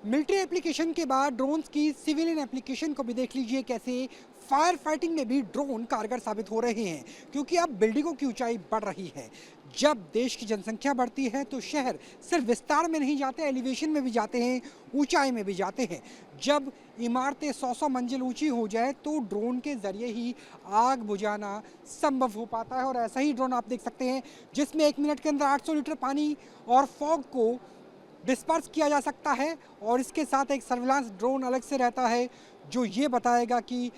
Military application के बाद drones की सिविलियन एप्लीकेशन को भी देख लीजिए कैसे फायर फाइटिंग में भी ड्रोन कारगर साबित हो रहे हैं, क्योंकि अब बिल्डिंगों की ऊंचाई बढ़ रही है। जब देश की जनसंख्या बढ़ती है तो शहर सिर्फ विस्तार में नहीं जाते, एलिवेशन में भी जाते हैं, ऊंचाई में भी जाते हैं। जब इमारतें 100-100 मंजिल ऊंची हो जाए तो ड्रोन के जरिए ही आग बुझाना संभव हो पाता है। और ऐसा ही ड्रोन आप देख सकते हैं जिसमें 1 मिनट के अंदर 800 लीटर पानी और फॉग को डिस्पर्स किया जा सकता है। और इसके साथ एक सर्विलांस ड्रोन अलग से रहता है जो ये बताएगा कि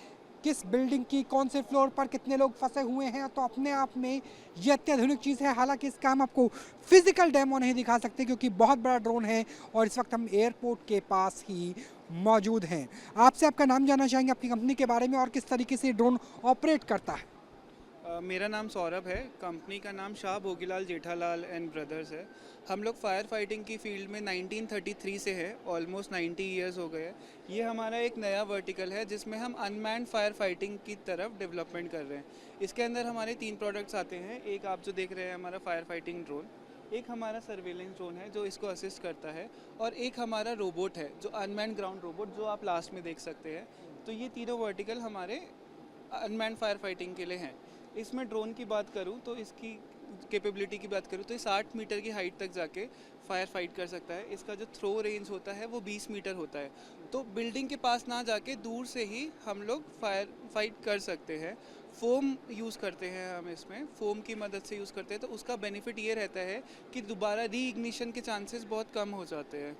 किस बिल्डिंग की कौन से फ्लोर पर कितने लोग फंसे हुए हैं। तो अपने आप में ये अत्याधुनिक चीज़ है। हालांकि इसका हम आपको फिजिकल डेमो नहीं दिखा सकते क्योंकि बहुत बड़ा ड्रोन है और इस वक्त हम एयरपोर्ट के पास ही मौजूद हैं। आपसे आपका नाम जानना चाहेंगे, अपनी कंपनी के बारे में और किस तरीके से ड्रोन ऑपरेट करता है। मेरा नाम सौरभ है। कंपनी का नाम शाह भोगीलाल जेठालाल एंड ब्रदर्स है। हम लोग फायर फाइटिंग की फील्ड में 1933 से है, ऑलमोस्ट 90 इयर्स हो गए हैं। ये हमारा एक नया वर्टिकल है जिसमें हम अनमैन्ड फायर फाइटिंग की तरफ डेवलपमेंट कर रहे हैं। इसके अंदर हमारे 3 प्रोडक्ट्स आते हैं। एक आप जो देख रहे हैं हमारा फायर फाइटिंग ड्रोन, एक हमारा सर्वेलेंस ड्रोन है जो इसको असिस्ट करता है, और एक हमारा रोबोट है जो अनमैन्ड ग्राउंड रोबोट जो आप लास्ट में देख सकते हैं। तो ये तीनों वर्टिकल हमारे अनमैन्ड फायर फाइटिंग के लिए हैं। इसमें ड्रोन की बात करूं तो इसकी कैपेबिलिटी की बात करूं तो ये 60 मीटर की हाइट तक जाके फायर फाइट कर सकता है। इसका जो थ्रो रेंज होता है वो 20 मीटर होता है। तो बिल्डिंग के पास ना जाके दूर से ही हम लोग फायर फाइट कर सकते हैं। फोम यूज़ करते हैं, हम इसमें फोम की मदद से यूज़ करते हैं। तो उसका बेनिफिट ये रहता है कि दोबारा री इग्निशन के चांसेस बहुत कम हो जाते हैं।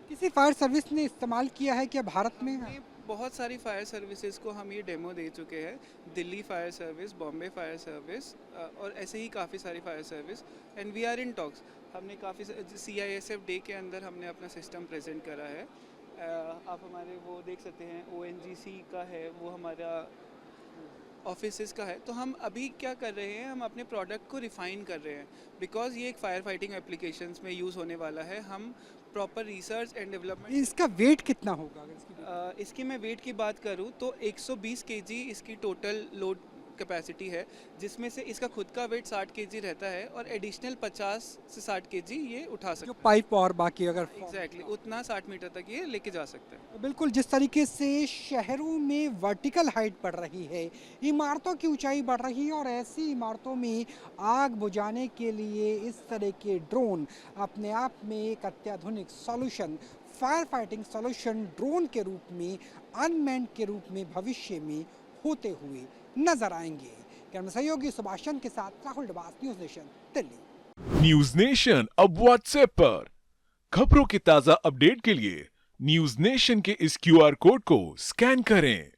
किसी फायर सर्विस ने इस्तेमाल किया है क्या भारत में? बहुत सारी फायर सर्विसेज को हम ये डेमो दे चुके हैं। Delhi fire service, Bombay fire service और ऐसे ही काफ़ी सारी fire service, and we are in talks. हमने काफ़ी CISF डे के अंदर हमने अपना सिस्टम प्रेजेंट करा है। आप हमारे वो देख सकते हैं, ONGC का है, वो हमारा ऑफिस का है। तो हम अभी क्या कर रहे हैं, हम अपने प्रोडक्ट को रिफ़ाइन कर रहे हैं बिकॉज ये एक फायर फाइटिंग एप्लीकेशंस में यूज़ होने वाला है। हम प्रॉपर रिसर्च एंड डेवलपमेंट। इसका वेट कितना होगा अगर इसकी मैं वेट की बात करूं तो 120 केजी इसकी टोटल लोड कैपेसिटी है, जिसमें से इसका खुद का वेट 60 केजी रहता है और एडिशनल 50 से 60 केजी ये उठा सकता जो है। पाइप और बाकी अगर एग्जैक्टली उतना 60 मीटर तक ये लेके जा सकता है। तो बिल्कुल जिस तरीके से शहरों में वर्टिकल हाइट बढ़ रही है, इमारतों की ऊंचाई बढ़ रही है और ऐसी इमारतों में आग बुझाने के लिए इस तरह के ड्रोन अपने आप में एक अत्याधुनिक solution, fire fighting solution drone के रूप में, अनमैन्ड के रूप में भविष्य में होते हुए नजर आएंगे। कैमरा सहयोगी सुभाष चंद्र के साथ Rahul Dabas, news nation, Delhi. News nation अब व्हाट्सएप पर खबरों के ताजा अपडेट के लिए न्यूज़ नेशन के इस QR कोड को स्कैन करें।